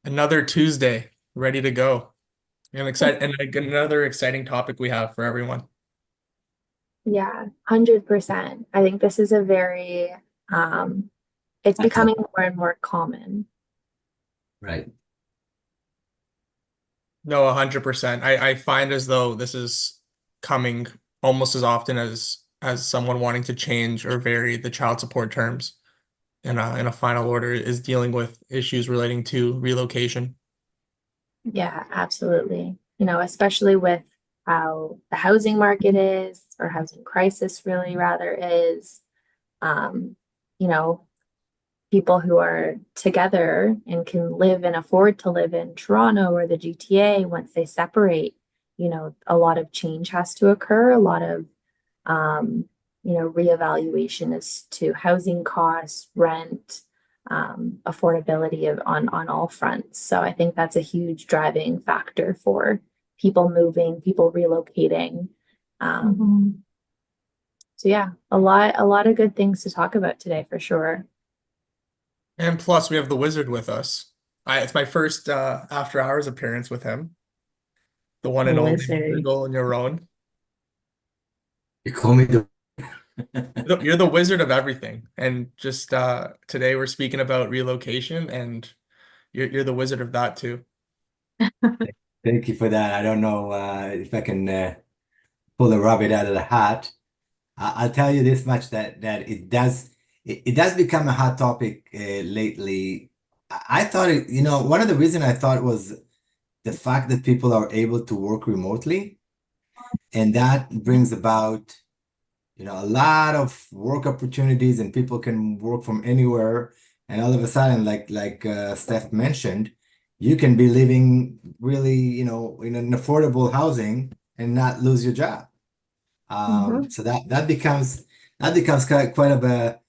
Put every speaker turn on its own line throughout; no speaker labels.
Another Tuesday, ready to go. And another exciting topic we have for everyone.
Yeah, 100%. I think this is a very, it's becoming more and more common.
Right.
No, 100%. I find as though this is coming almost as often as someone wanting to change or vary the child support terms in a final order is dealing with issues relating to relocation.
Yeah, absolutely. Especially with how the housing market is, or housing crisis really rather is, um, you know, people who are together and can live and afford to live in Toronto or the GTA, once they separate, a lot of change has to occur, a lot of um, reevaluation as to housing costs, rent, affordability on all fronts. So I think that's a huge driving factor for people moving, people relocating. So yeah, a lot of good things to talk about today for sure.
And plus, we have the wizard with us. It's my first after hours appearance with him, the one
The
and only Mr.
wizard.
Golan Yaron.
You call me the
You're the wizard of everything. And just today we're speaking about relocation, and you're the wizard of that too.
Thank you for that. I don't know if I can pull a rabbit out of the hat. I'll tell you this much that it does become a hot topic lately. I thought one of the reasons I thought was the fact that people are able to work remotely, and that brings about a lot of work opportunities, and people can work from anywhere. And all of a sudden, like Steph mentioned, you can be living really, in an affordable housing and not lose your job.
Mhm.
So that becomes quite of a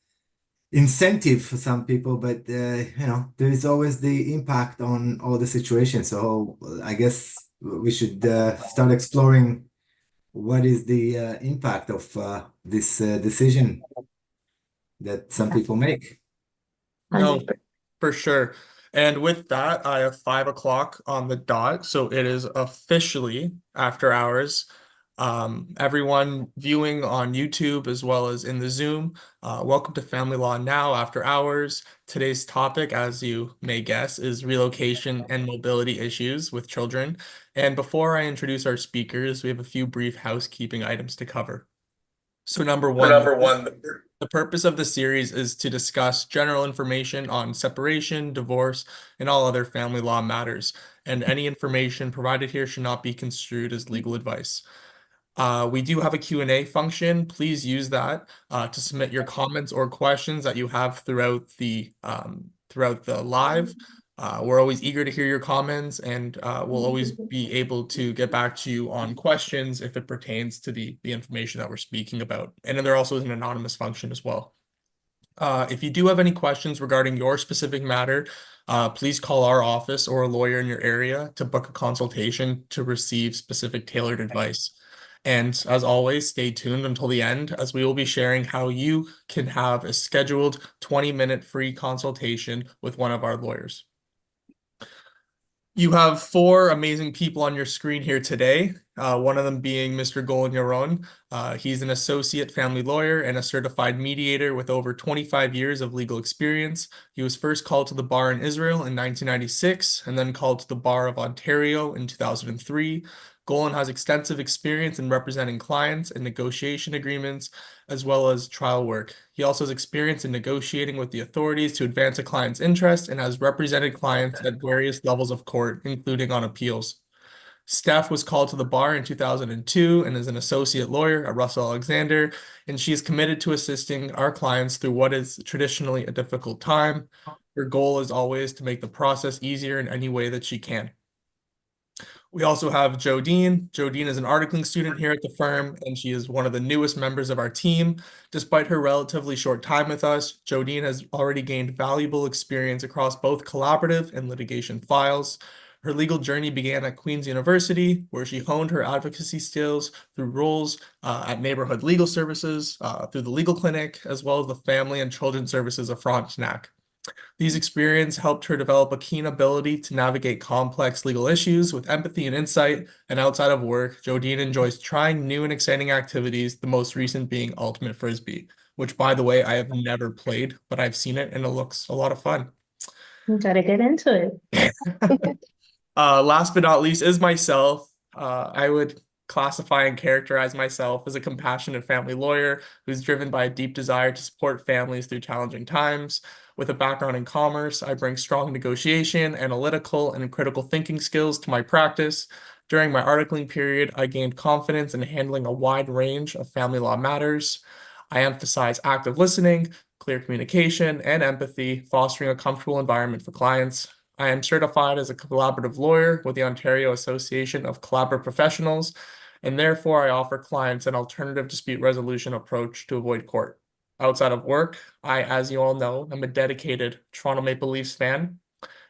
incentive for some people, but there is always the impact on all the situations. So I guess we should start exploring what is the impact of this decision that some
Yeah,
people make.
No,
100%.
for sure. And with that, I have 5 o'clock on the dot, so it is officially after hours. Everyone viewing on YouTube as well as in the Zoom, welcome to Family Law Now After Hours. Today's topic, as you may guess, is relocation and mobility issues with children. And before I introduce our speakers, we have a few brief housekeeping items to cover. So number
So
one,
number one,
the purpose of the series is to discuss general information on separation, divorce, and all other family law matters, and any information provided here should not be construed as legal advice. We do have a Q&A function. Please use that to submit your comments or questions that you have throughout the live. We're always eager to hear your comments, and we'll always be able to get back to you on questions if it pertains to the information that we're speaking about. And then there also is an anonymous function as well. If you do have any questions regarding your specific matter, please call our office or a lawyer in your area to book a consultation to receive specific tailored advice. And as always, stay tuned until the end as we will be sharing how you can have a scheduled 20-minute free consultation with one of our lawyers. You have four amazing people on your screen here today. One of them being Mr. Golan Yaron. He's an associate family lawyer and a certified mediator with over 25 years of legal experience. He was first called to the bar in Israel in 1996 and then called to the bar of Ontario in 2003. Golan has extensive experience in representing clients and negotiation agreements, as well as trial work. He also has experience in negotiating with the authorities to advance a client's interest and has represented clients at various levels of court, including on appeals. Steph was called to the bar in 2002 and is an associate lawyer at Russell Alexander, and she is committed to assisting our clients through what is traditionally a difficult time. Her goal is always to make the process easier in any way that she can. We also have Jodeen. Jodeen is an articling student here at the firm, and she is one of the newest members of our team. Despite her relatively short time with us, Jodeen has already gained valuable experience across both collaborative and litigation files. Her legal journey began at Queen's University, where she honed her advocacy skills through roles at neighborhood legal services, through the legal clinic, as well as the family and children's services of Frontenac. These experiences helped her develop a keen ability to navigate complex legal issues with empathy and insight. And outside of work, Jodeen enjoys trying new and exciting activities, the most recent being Ultimate Frisbee, which, by the way, I have never played, but I've seen it and it looks a lot of fun.
You gotta get into it.
Last but not least is myself. I would classify and characterize myself as a compassionate family lawyer who's driven by a deep desire to support families through challenging times. With a background in commerce, I bring strong negotiation, analytical, and critical thinking skills to my practice. During my articling period, I gained confidence in handling a wide range of family law matters. I emphasize active listening, clear communication, and empathy, fostering a comfortable environment for clients. I am certified as a collaborative lawyer with the Ontario Association of Collaborative Professionals, and therefore I offer clients an alternative dispute resolution approach to avoid court. Outside of work, I, as you all know, am a dedicated Toronto Maple Leafs fan,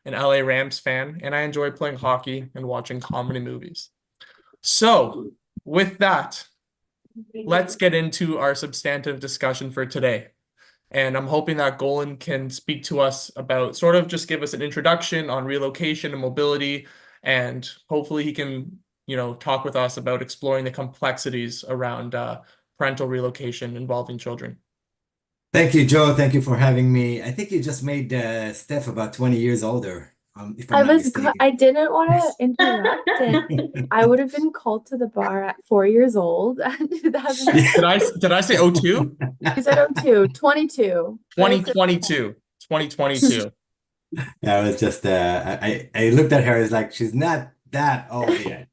an LA Rams fan, and I enjoy playing hockey and watching comedy movies. So, with that, let's get into our substantive discussion for today. And I'm hoping that Golan can speak to us about sort of just give us an introduction on relocation and mobility. And hopefully he can, talk with us about exploring the complexities around parental relocation involving children.
Thank you, Joe. Thank you for having me. I think you just made Steph about 20 years older, if I'm not mistaken.
I didn't want to interrupt, and I would have been called to the bar at 4 years old.
Did I say 02?
You said 02, 22.
2022. 2022.
Yeah, it was just I looked at her as like she's not that old yet.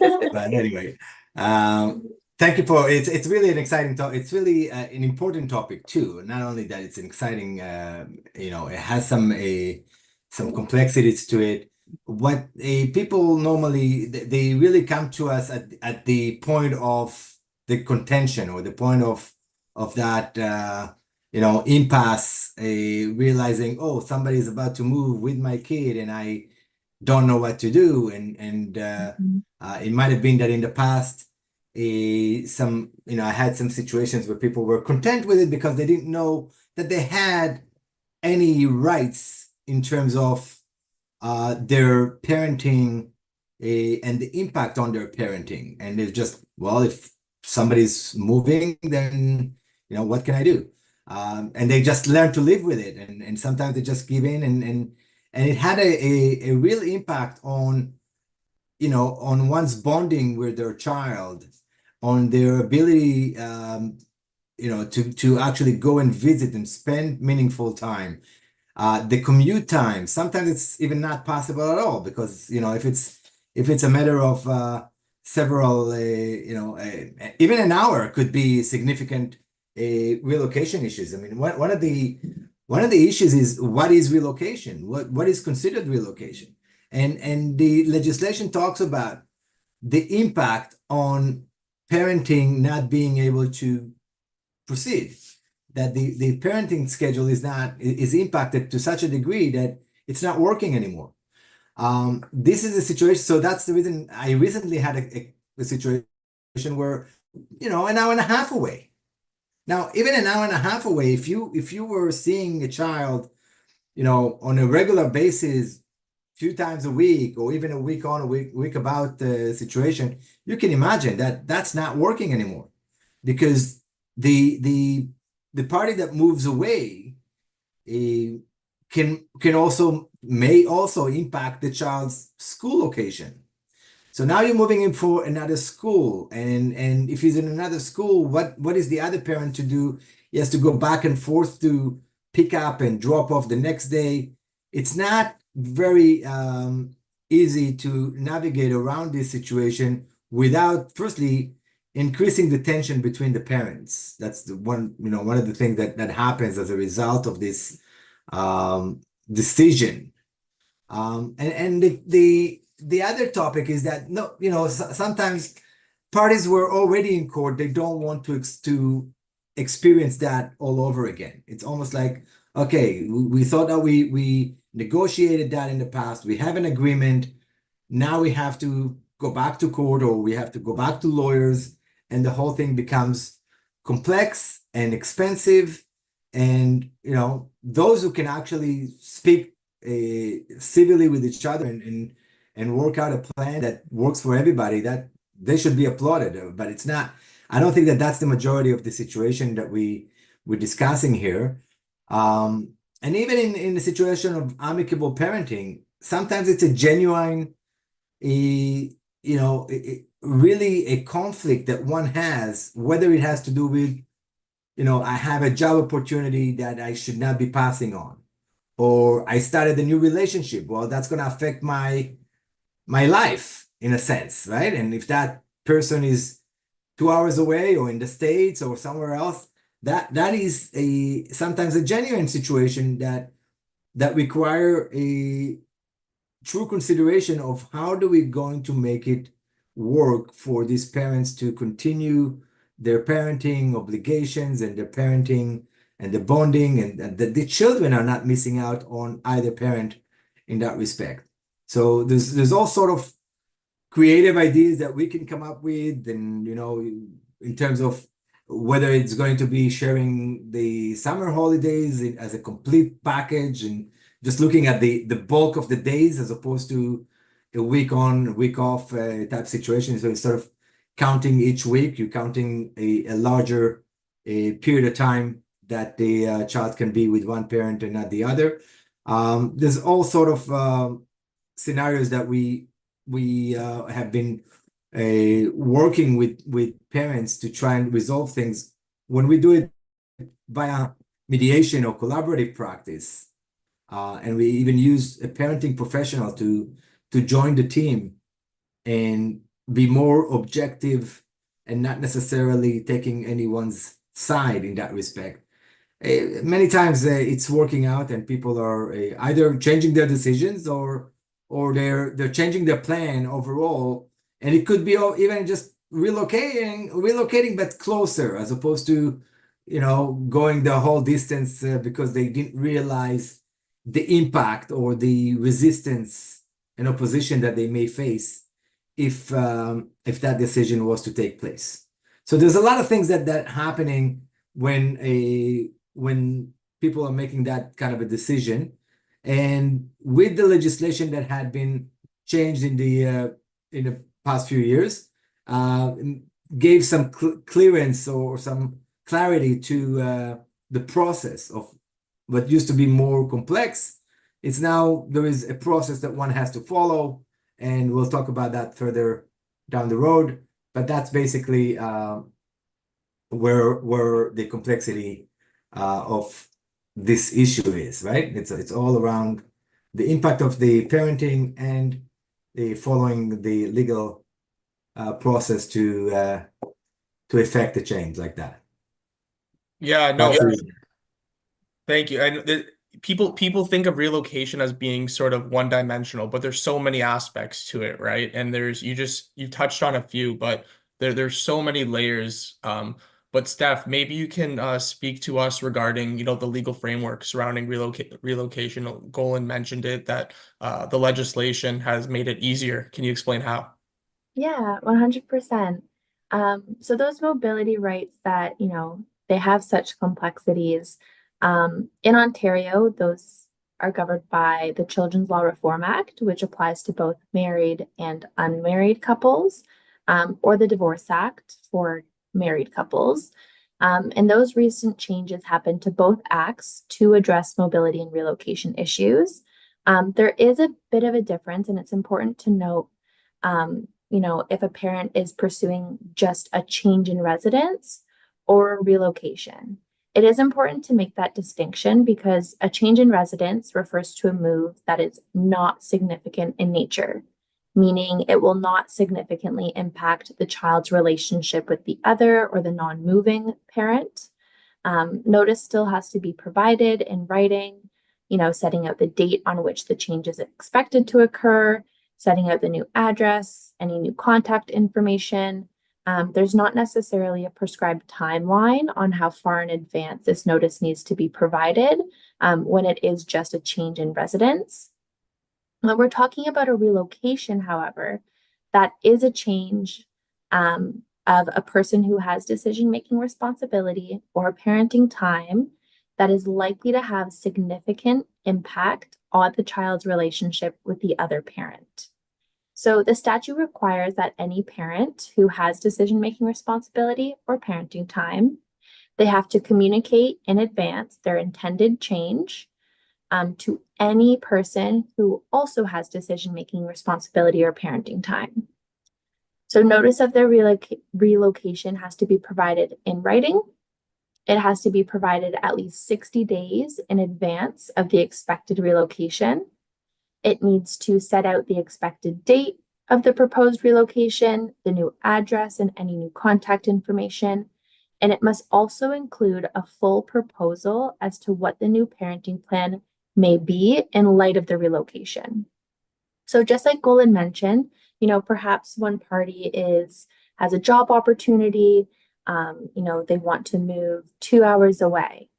But anyway, thank you for it's really an exciting topic. It's really an important topic too. Not only that, it's an exciting it has some complexities to it. What people normally they really come to us at the point of the contention or the point of that impasse, realizing, oh, somebody is about to move with my kid and I don't know what to do, and it might have been that in the past I had some situations where people were content with it because they didn't know that they had any rights in terms of their parenting and the impact on their parenting. And it's just, well, if somebody's moving, then what can I do? And they just learn to live with it, and sometimes they just give in, and it had a real impact on on one's bonding with their child, on their ability to actually go and visit and spend meaningful time. The commute time, sometimes it's even not possible at all, because if it's a matter of several even an hour could be significant relocation issues. I mean, one of the issues is, what is relocation? What is considered relocation? And the legislation talks about the impact on parenting not being able to proceed, that the parenting schedule is impacted to such a degree that it's not working anymore. This is a situation. So that's the reason I recently had a situation where, an hour and a half away. Now, even an hour and a half away, if you were seeing a child, on a regular basis, few times a week, or even a week on, a week about the situation, you can imagine that that's not working anymore, because the party that moves away may also impact the child's school location. So now you're moving him for another school, and if he's in another school, what is the other parent to do? He has to go back and forth to pick up and drop off the next day. It's not very easy to navigate around this situation without firstly increasing the tension between the parents. That's the one of the things that happens as a result of this decision. And the other topic is that sometimes parties were already in court. They don't want to experience that all over again. It's almost like, okay, we thought that we negotiated that in the past. We have an agreement. Now we have to go back to court, or we have to go back to lawyers, and the whole thing becomes complex and expensive. And those who can actually speak civilly with each other and work out a plan that works for everybody, that they should be applauded. But it's not. I don't think that that's the majority of the situation that we're discussing here. And even in the situation of amicable parenting, sometimes it's a genuine, really a conflict that one has, whether it has to do with, I have a job opportunity that I should not be passing on, or I started a new relationship. Well, that's going to affect my life in a sense, right? And if that person is 2 hours away or in the States or somewhere else, that is sometimes a genuine situation that require a true consideration of how do we going to make it work for these parents to continue their parenting obligations and their parenting and the bonding, and that the children are not missing out on either parent in that respect. So there's all sort of creative ideas that we can come up with, and in terms of whether it's going to be sharing the summer holidays as a complete package and just looking at the bulk of the days as opposed to a week on, week off type situation. So instead of counting each week, you're counting a larger period of time that the child can be with one parent and not the other. There's all sort of scenarios that we have been working with parents to try and resolve things. When we do it via mediation or collaborative practice, and we even use a parenting professional to join the team and be more objective and not necessarily taking anyone's side in that respect. Many times it's working out, and people are either changing their decisions or they're changing their plan overall, and it could be even just relocating but closer, as opposed to going the whole distance because they didn't realize the impact or the resistance and opposition that they may face if that decision was to take place. So there's a lot of things that happening when people are making that kind of a decision. And with the legislation that had been changed in the past few years, gave some clearance or some clarity to the process of what used to be more complex. It's now there is a process that one has to follow, and we'll talk about that further down the road. But that's basically where the complexity of this issue is, right? It's all around the impact of the parenting and the following the legal process to effect the change like that.
Yeah, no,
Back to you.
thank you. And people think of relocation as being sort of one-dimensional, but there's so many aspects to it, right? And you touched on a few, but there's so many layers. But Steph, maybe you can speak to us regarding, the legal framework surrounding relocation. Golan mentioned it, that the legislation has made it easier. Can you explain how?
Yeah, 100%. So those mobility rights that, they have such complexities. In Ontario, those are governed by the Children's Law Reform Act, which applies to both married and unmarried couples, or the Divorce Act for married couples. And those recent changes happened to both acts to address mobility and relocation issues. There is a bit of a difference, and it's important to note, if a parent is pursuing just a change in residence or a relocation. It is important to make that distinction because a change in residence refers to a move that is not significant in nature, meaning it will not significantly impact the child's relationship with the other or the non-moving parent. Notice still has to be provided in writing, setting out the date on which the change is expected to occur, setting out the new address, any new contact information. There's not necessarily a prescribed timeline on how far in advance this notice needs to be provided when it is just a change in residence. When we're talking about a relocation, however, that is a change of a person who has decision-making responsibility or parenting time that is likely to have significant impact on the child's relationship with the other parent. So the statute requires that any parent who has decision-making responsibility or parenting time, they have to communicate in advance their intended change to any person who also has decision-making responsibility or parenting time. So notice of their relocation has to be provided in writing. It has to be provided at least 60 days in advance of the expected relocation. It needs to set out the expected date of the proposed relocation, the new address, and any new contact information. And it must also include a full proposal as to what the new parenting plan may be in light of the relocation. So just like Golan mentioned, perhaps one party has a job opportunity, they want to move 2 hours away.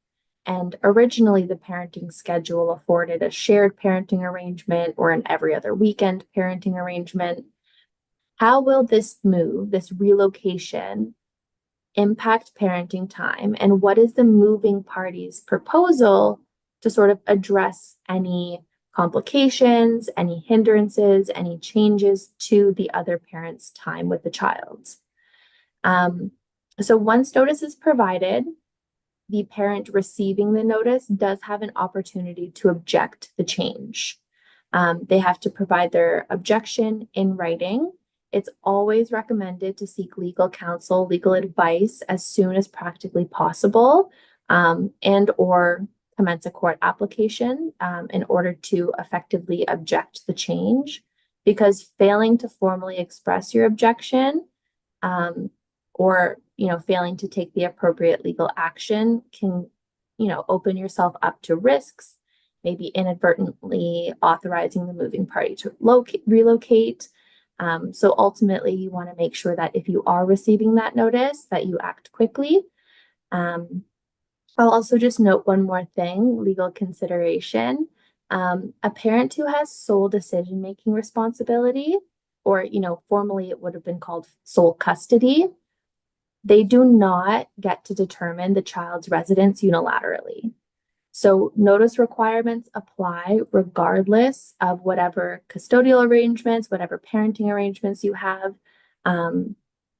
And originally the parenting schedule afforded a shared parenting arrangement or an every other weekend parenting arrangement. How will this move, this relocation, impact parenting time? And what is the moving party's proposal to sort of address any complications, any hindrances, any changes to the other parent's time with the child? So once notice is provided, the parent receiving the notice does have an opportunity to object the change. They have to provide their objection in writing. It's always recommended to seek legal counsel, legal advice as soon as practically possible, and or commence a court application in order to effectively object the change, because failing to formally express your objection or failing to take the appropriate legal action can open yourself up to risks, maybe inadvertently authorizing the moving party to relocate. So ultimately you want to make sure that if you are receiving that notice that you act quickly. I'll also just note one more thing, legal consideration. A parent who has sole decision-making responsibility, or, formally it would have been called sole custody, they do not get to determine the child's residence unilaterally. So notice requirements apply regardless of whatever custodial arrangements, whatever parenting arrangements you have.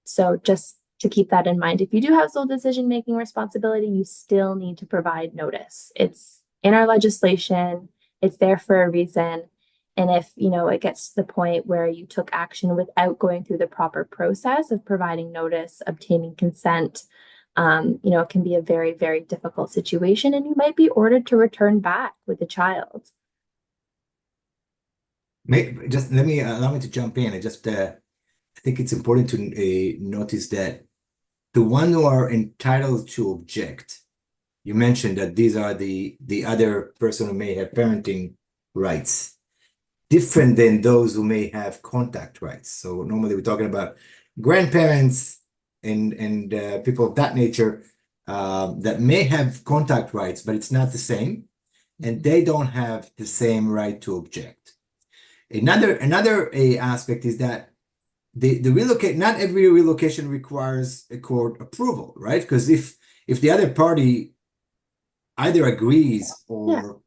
So just to keep that in mind, if you do have sole decision-making responsibility, you still need to provide notice. It's in our legislation, it's there for a reason. And if, it gets to the point where you took action without going through the proper process of providing notice, obtaining consent, it can be a very, very difficult situation, and you might be ordered to return back with the child.
Allow me to jump in. I think it's important to notice that the one who are entitled to object, you mentioned that these are the other person who may have parenting rights, different than those who may have contact rights. So normally we're talking about grandparents and people of that nature that may have contact rights, but it's not the same, and they don't have the same right to object. Another aspect is that not every relocation requires a court approval, right? Because if the other party either agrees or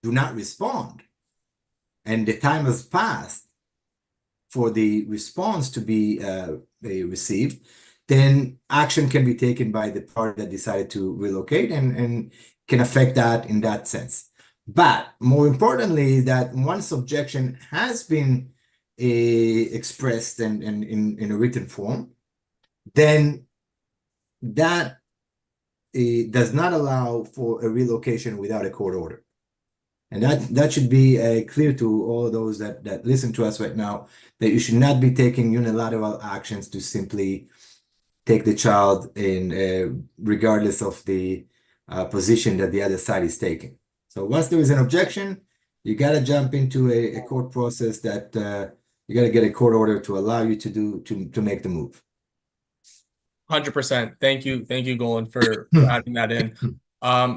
do not respond, and the time has passed for the response to be received, then action can be taken by the party that decided to relocate and can affect that in that sense. But more importantly, that once objection has been expressed and in a written form, then that does not allow for a relocation without a court order. And that should be clear to all those that listen to us right now, that you should not be taking unilateral actions to simply take the child in regardless of the position that the other side is taking. So once there is an objection, you got to jump into a court process that you got to get a court order to allow you to make the move.
100%. Thank you, Golan, for adding that in.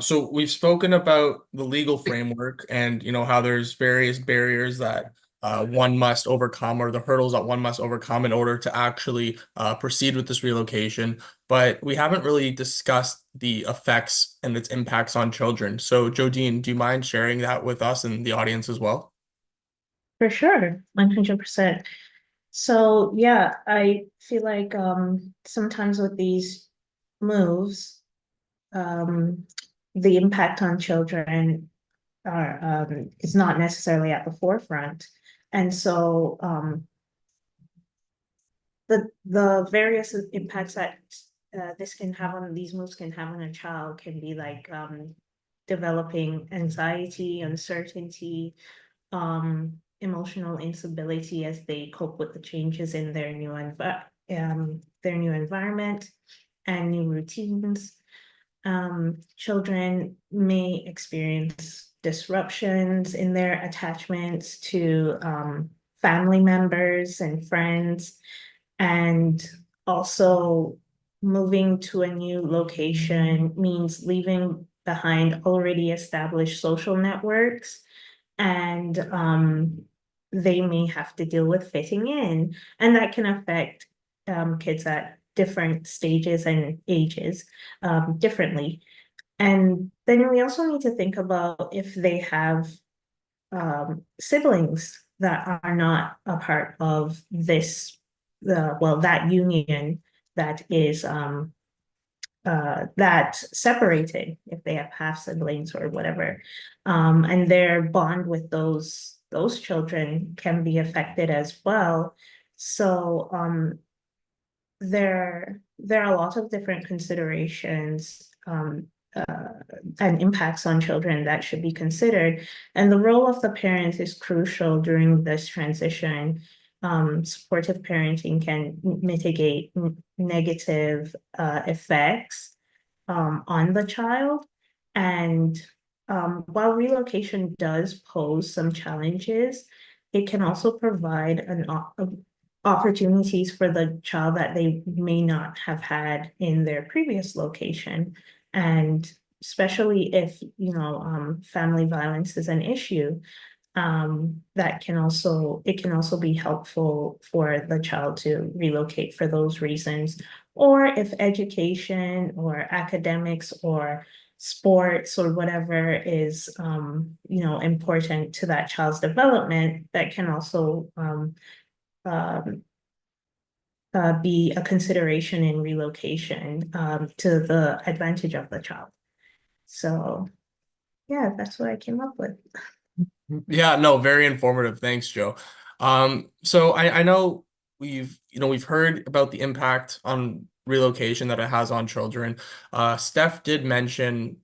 So we've spoken about the legal framework and how there's various barriers that one must overcome, or the hurdles that one must overcome in order to actually proceed with this relocation. But we haven't really discussed the effects and its impacts on children. So, Jodeen, do you mind sharing that with us and the audience as well?
For sure, 100%. So yeah, I feel like sometimes with these moves, the impact on children is not necessarily at the forefront. And so the various impacts that these moves can have on a child can be like developing anxiety, uncertainty, emotional instability as they cope with the changes in their new environment and new routines. Children may experience disruptions in their attachments to family members and friends, and also moving to a new location means leaving behind already established social networks, and they may have to deal with fitting in, and that can affect kids at different stages and ages differently. And then we also need to think about if they have siblings that are not a part of this, that union that is that separated, if they have half siblings or whatever, and their bond with those children can be affected as well. So there are a lot of different considerations and impacts on children that should be considered, and the role of the parent is crucial during this transition. Supportive parenting can mitigate negative effects on the child. And while relocation does pose some challenges, it can also provide opportunities for the child that they may not have had in their previous location. And especially if, family violence is an issue, it can also be helpful for the child to relocate for those reasons. Or if education or academics or sports or whatever is important to that child's development, that can also be a consideration in relocation to the advantage of the child. So yeah, that's what I came up with.
Yeah, no, very informative. Thanks, Joe. So I know we've heard about the impact on relocation that it has on children. Steph did mention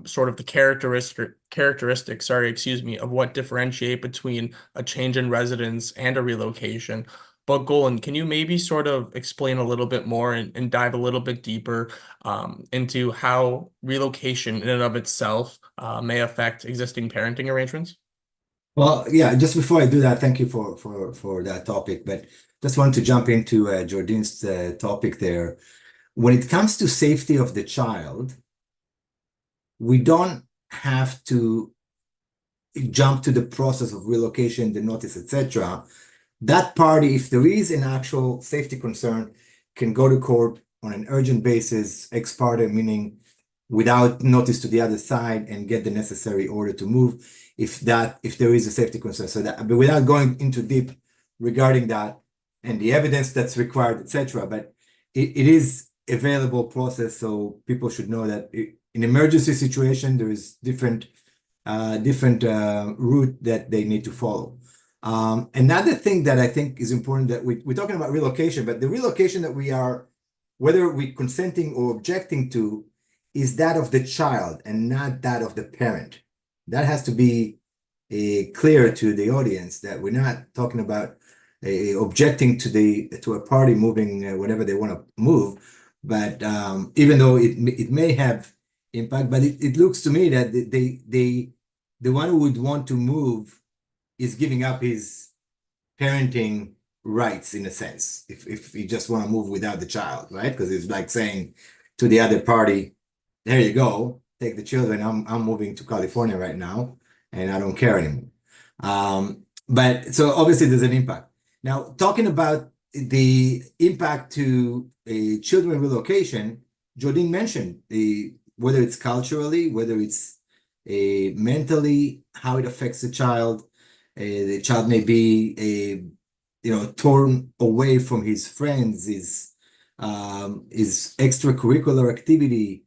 sort of the characteristics, sorry, excuse me, of what differentiate between a change in residence and a relocation. But Golan, can you maybe sort of explain a little bit more and dive a little bit deeper into how relocation in and of itself may affect existing parenting arrangements?
Well, yeah, just before I do that, thank you for that topic, but just want to jump into Jodeen's topic there. When it comes to safety of the child, we don't have to jump to the process of relocation, the notice, etc. That party, if there is an actual safety concern, can go to court on an urgent basis, ex parte, meaning without notice to the other side, and get the necessary order to move if there is a safety concern. So that, but without going into deep regarding that and the evidence that's required, etc. But it is available process, so people should know that in emergency situation there is different route that they need to follow. Another thing that I think is important, that we're talking about relocation, but the relocation that we are, whether we're consenting or objecting to, is that of the child and not that of the parent. That has to be clear to the audience, that we're not talking about objecting to a party moving whenever they want to move. But even though it may have impact, but it looks to me that the one who would want to move is giving up his parenting rights, in a sense, if you just want to move without the child, right? Because it's like saying to the other party, there you go, take the children, I'm moving to California right now, and I don't care anymore. But so obviously there's an impact. Now, talking about the impact to children relocation, Jodeen mentioned whether it's culturally, whether it's mentally, how it affects the child. The child may be torn away from his friends, his extracurricular activity,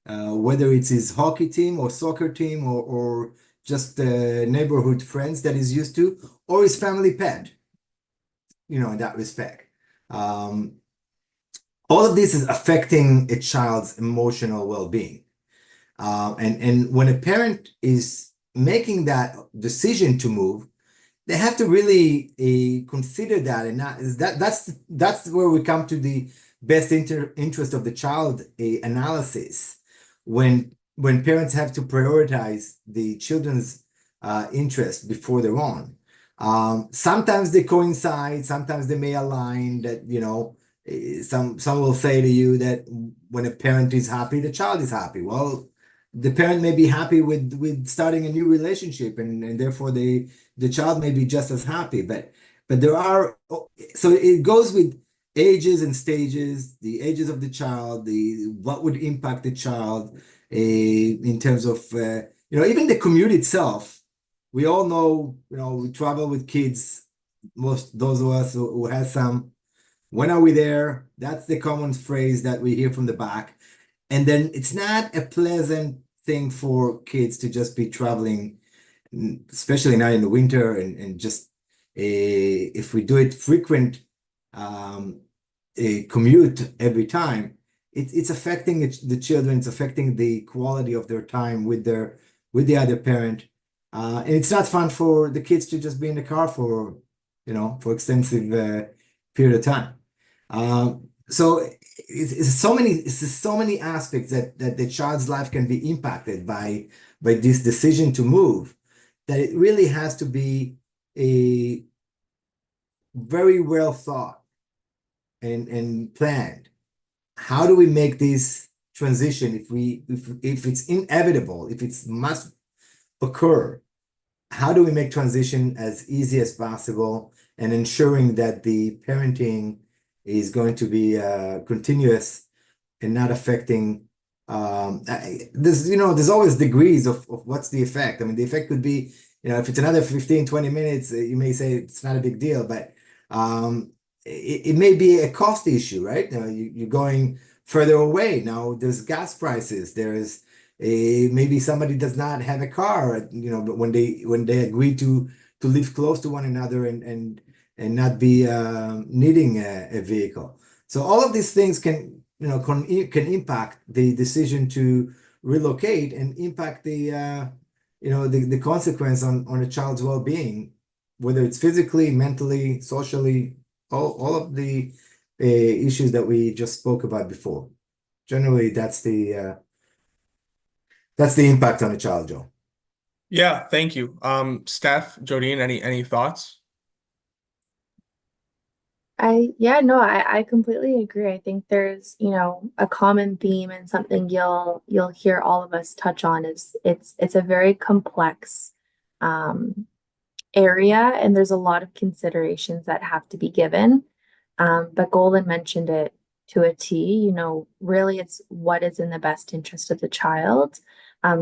whether it's his hockey team or soccer team or just neighborhood friends that he's used to, or his family pet, in that respect. All of this is affecting a child's emotional well-being. And when a parent is making that decision to move, they have to really consider that, and that's where we come to the best interest of the child analysis. When parents have to prioritize the children's interest before their own. Sometimes they coincide, sometimes they may align that, some will say to you that when a parent is happy, the child is happy. Well, the parent may be happy with starting a new relationship, and therefore the child may be just as happy. But so it goes with ages and stages, the ages of the child, what would impact the child in terms of even the commute itself. We all know, we travel with kids, most those of us who have some. When are we there? That's the common phrase that we hear from the back. And then it's not a pleasant thing for kids to just be traveling, especially now in the winter, and just if we do it frequent a commute every time, it's affecting the children, it's affecting the quality of their time with the other parent. And it's not fun for the kids to just be in the car for extensive period of time. So it's so many aspects that the child's life can be impacted by this decision to move, that it really has to be a very well thought and planned. How do we make this transition if it's inevitable, if it must occur? How do we make transition as easy as possible, and ensuring that the parenting is going to be continuous and not affecting there's always degrees of what's the effect. I mean, the effect could be, if it's another 15-20 minutes, you may say it's not a big deal, but it may be a cost issue, right? You're going further away. Now there's gas prices, there's maybe somebody does not have a car, but when they agree to live close to one another and not be needing a vehicle. So all of these things can impact the decision to relocate and impact the consequence on a child's well-being, whether it's physically, mentally, socially, all of the issues that we just spoke about before. Generally, that's the impact on a child, Joe.
Yeah, thank you. Steph, Jodeen, any thoughts?
I completely agree. I think there's, a common theme and something you'll hear all of us touch on is it's a very complex area, and there's a lot of considerations that have to be given. But Golan mentioned it to a T, really it's what is in the best interest of the child.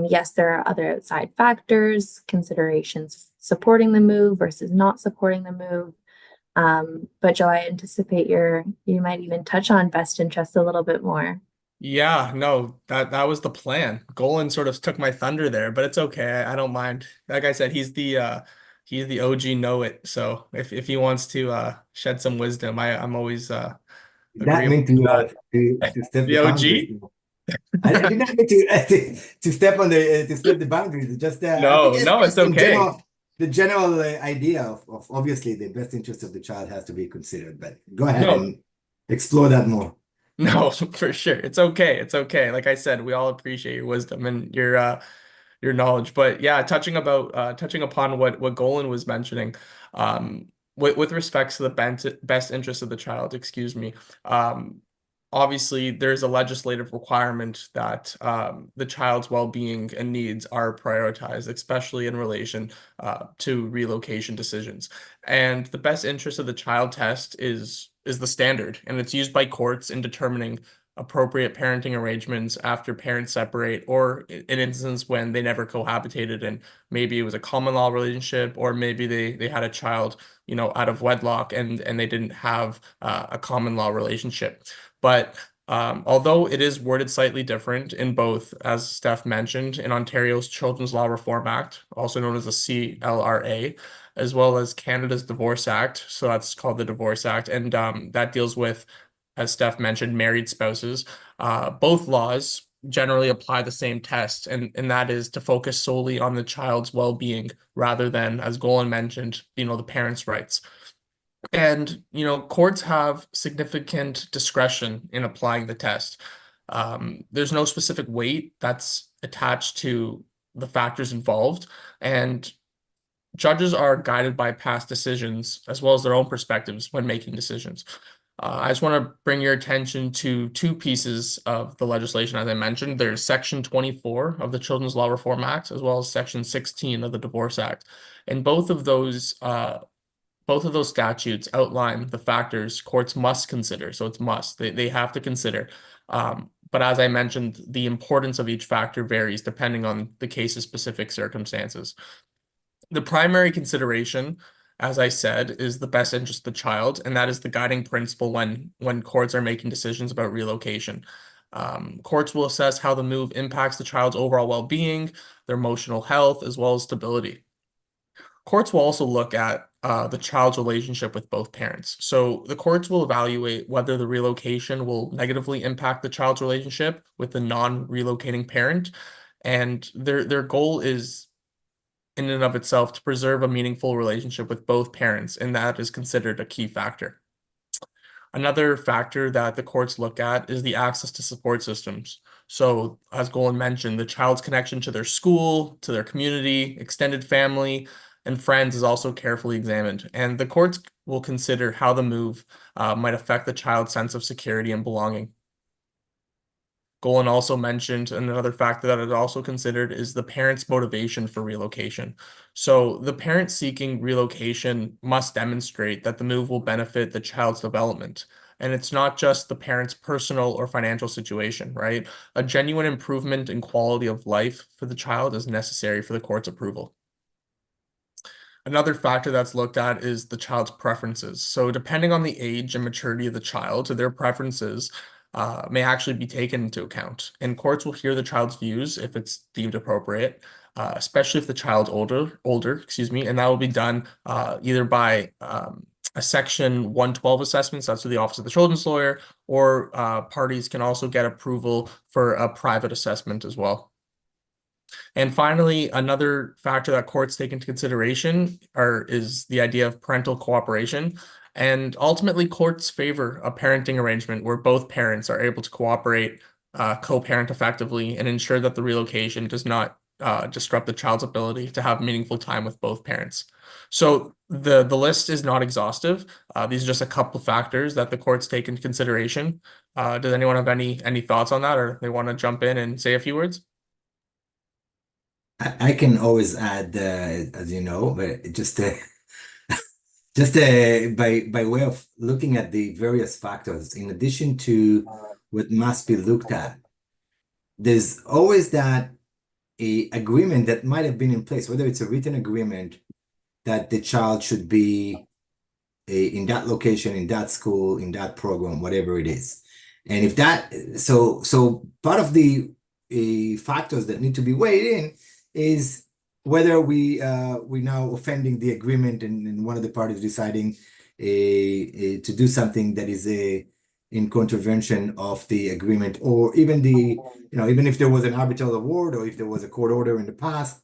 Yes, there are other outside factors, considerations supporting the move versus not supporting the move. But Joe, I anticipate you might even touch on best interest a little bit more.
Yeah, no, that was the plan. Golan sort of took my thunder there, but it's okay. I don't mind. Like I said, he's the OG know it. So if he wants to shed some wisdom, I'm always
That
agreeable
mean
to that.
to step
The
the boundaries.
OG?
I did not mean to step to step the boundaries. Just I think
No,
it's
no, it's
just in
okay.
general, the general idea of obviously the best interest of the child has to be considered. But go ahead
No,
and explore that more.
no, for sure. It's okay. It's okay. Like I said, we all appreciate your wisdom and your knowledge. But yeah, touching upon what Golan was mentioning, with respects to the best interest of the child, excuse me. obviously there's a legislative requirement that the child's well-being and needs are prioritized, especially in relation to relocation decisions. And the best interest of the child test is the standard, and it's used by courts in determining appropriate parenting arrangements after parents separate, or in instances when they never cohabitated and maybe it was a common law relationship, or maybe they had a child, out of wedlock and they didn't have a common law relationship. But although it is worded slightly different in both, as Steph mentioned, in Ontario's Children's Law Reform Act, also known as the CLRA, as well as Canada's Divorce Act, so that's called the Divorce Act, and that deals with, as Steph mentioned, married spouses. Both laws generally apply the same test, and that is to focus solely on the child's well-being rather than, as Golan mentioned, the parents' rights. And, courts have significant discretion in applying the test. There's no specific weight that's attached to the factors involved, and judges are guided by past decisions as well as their own perspectives when making decisions. I just want to bring your attention to two pieces of the legislation, as I mentioned. There's Section 24 of the Children's Law Reform Act, as well as Section 16 of the Divorce Act. And both of those statutes outline the factors courts must consider. So it's must. They have to consider. But as I mentioned, the importance of each factor varies depending on the case's specific circumstances. The primary consideration, as I said, is the best interest of the child, and that is the guiding principle when courts are making decisions about relocation. Courts will assess how the move impacts the child's overall well-being, their emotional health, as well as stability. Courts will also look at the child's relationship with both parents. So the courts will evaluate whether the relocation will negatively impact the child's relationship with the non-relocating parent, and their goal is, in and of itself, to preserve a meaningful relationship with both parents, and that is considered a key factor. Another factor that the courts look at is the access to support systems. So, as Golan mentioned, the child's connection to their school, to their community, extended family, and friends is also carefully examined. And the courts will consider how the move might affect the child's sense of security and belonging. Golan also mentioned another factor that is also considered is the parent's motivation for relocation. So the parent seeking relocation must demonstrate that the move will benefit the child's development. And it's not just the parent's personal or financial situation, right? A genuine improvement in quality of life for the child is necessary for the court's approval. Another factor that's looked at is the child's preferences. So depending on the age and maturity of the child, their preferences may actually be taken into account. And courts will hear the child's views if it's deemed appropriate, especially if the child's older, and that will be done either by a Section 112 assessment, so that's through the Office of the Children's Lawyer, or parties can also get approval for a private assessment as well. And finally, another factor that courts take into consideration is the idea of parental cooperation. And ultimately, courts favor a parenting arrangement where both parents are able to cooperate, co-parent effectively, and ensure that the relocation does not disrupt the child's ability to have meaningful time with both parents. So the list is not exhaustive. These are just a couple of factors that the courts take into consideration. Does anyone have any thoughts on that, or they want to jump in and say a few words?
I can always add, as you know, but just by way of looking at the various factors, in addition to what must be looked at, there's always that a agreement that might have been in place, whether it's a written agreement that the child should be in that location, in that school, in that program, whatever it is. And if that, so part of the factors that need to be weighed in is whether we now offending the agreement and one of the parties deciding to do something that is in contravention of the agreement, or even even if there was an arbitral award or if there was a court order in the past,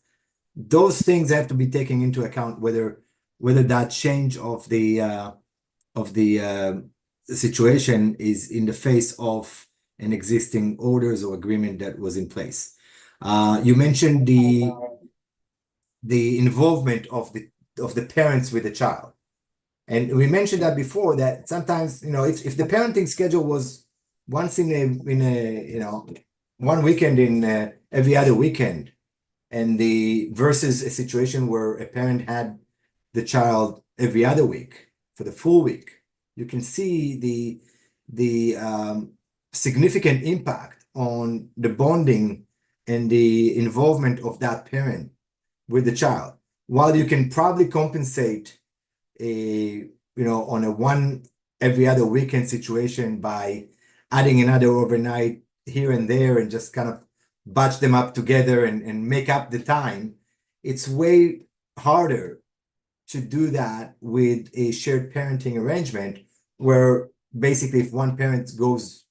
those things have to be taken into account, whether that change of the situation is in the face of an existing orders or agreement that was in place. You mentioned the involvement of the parents with the child, and we mentioned that before, that sometimes if the parenting schedule was once in one weekend in every other weekend, and versus a situation where a parent had the child every other week for the full week, you can see the significant impact on the bonding and the involvement of that parent with the child. While you can probably compensate on a one every other weekend situation by adding another overnight here and there and just kind of batch them up together and make up the time, it's way harder to do that with a shared parenting arrangement where basically if one parent goes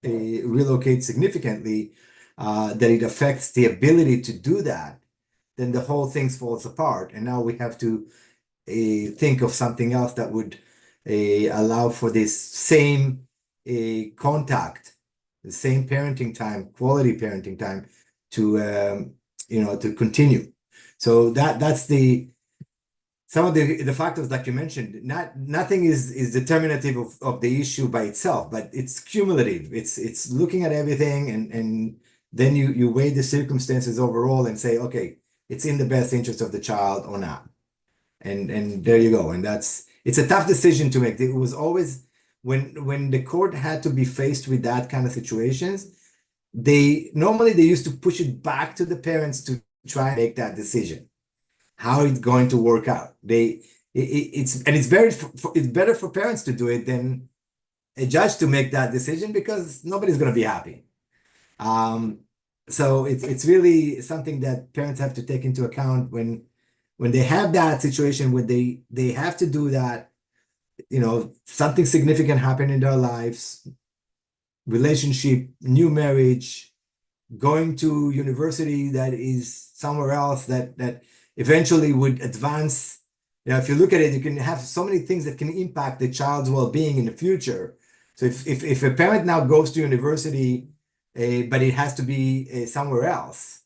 relocate significantly, that it affects the ability to do that, then the whole thing falls apart. And now we have to think of something else that would allow for this same contact, the same parenting time, quality parenting time to continue. So that's some of the factors that you mentioned. Nothing is determinative of the issue by itself, but it's cumulative. It's looking at everything and then you weigh the circumstances overall and say, okay, it's in the best interest of the child or not. And there you go. And it's a tough decision to make. It was always when the court had to be faced with that kind of situations, they used to push it back to the parents to try and make that decision. How it's going to work out. It's better for parents to do it than a judge to make that decision because nobody's going to be happy. So it's really something that parents have to take into account when they have that situation where they have to do that, something significant happened in their lives, relationship, new marriage, going to university that is somewhere else that eventually would advance. If you look at it, you can have so many things that can impact the child's well-being in the future. So if a parent now goes to university, but it has to be somewhere else,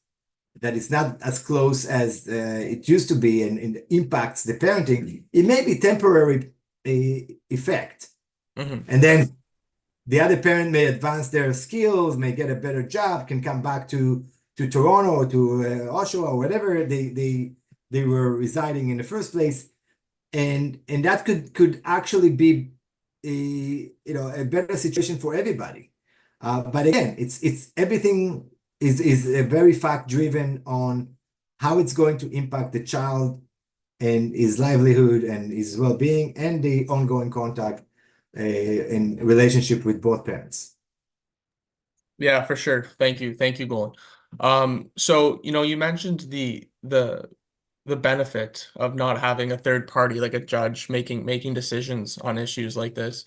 that it's not as close as it used to be and impacts the parenting, it may be temporary effect.
Mhm.
And then the other parent may advance their skills, may get a better job, can come back to Toronto or to Oshawa or whatever they were residing in the first place. And that could actually be a better situation for everybody. But again, it's everything is very fact driven on how it's going to impact the child and his livelihood and his well-being and the ongoing contact in relationship with both parents.
Yeah, for sure. Thank you, Golan. So you mentioned the benefit of not having a third party like a judge making decisions on issues like this.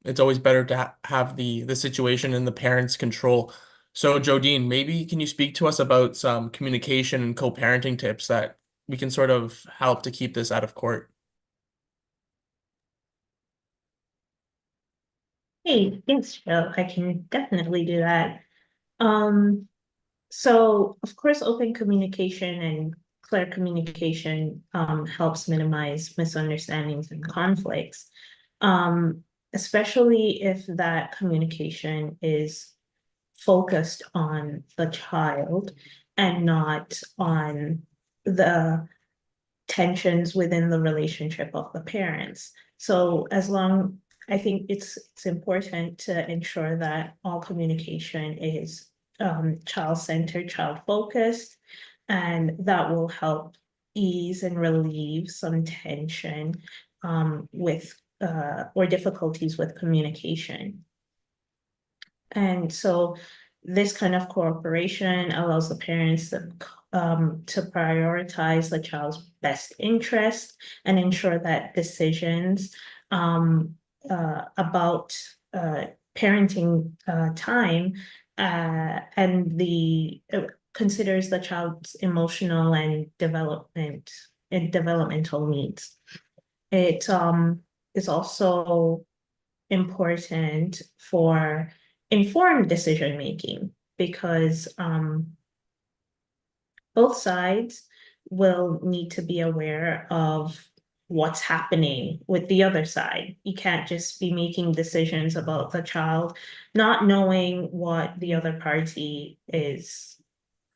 It's always better to have the situation in the parents' control. So, Jodeen, maybe can you speak to us about some communication and co-parenting tips that we can sort of help to keep this out of court?
Hey, thanks, Joe. I can definitely do that. So of course, open communication and clear communication helps minimize misunderstandings and conflicts, especially if that communication is focused on the child and not on the tensions within the relationship of the parents. So I think it's important to ensure that all communication is child-centered, child-focused, and that will help ease and relieve some tension with or difficulties with communication. And so this kind of cooperation allows the parents to prioritize the child's best interest and ensure that decisions about parenting time and considers the child's emotional and developmental needs. It is also important for informed decision making because both sides will need to be aware of what's happening with the other side. You can't just be making decisions about the child, not knowing what the other party is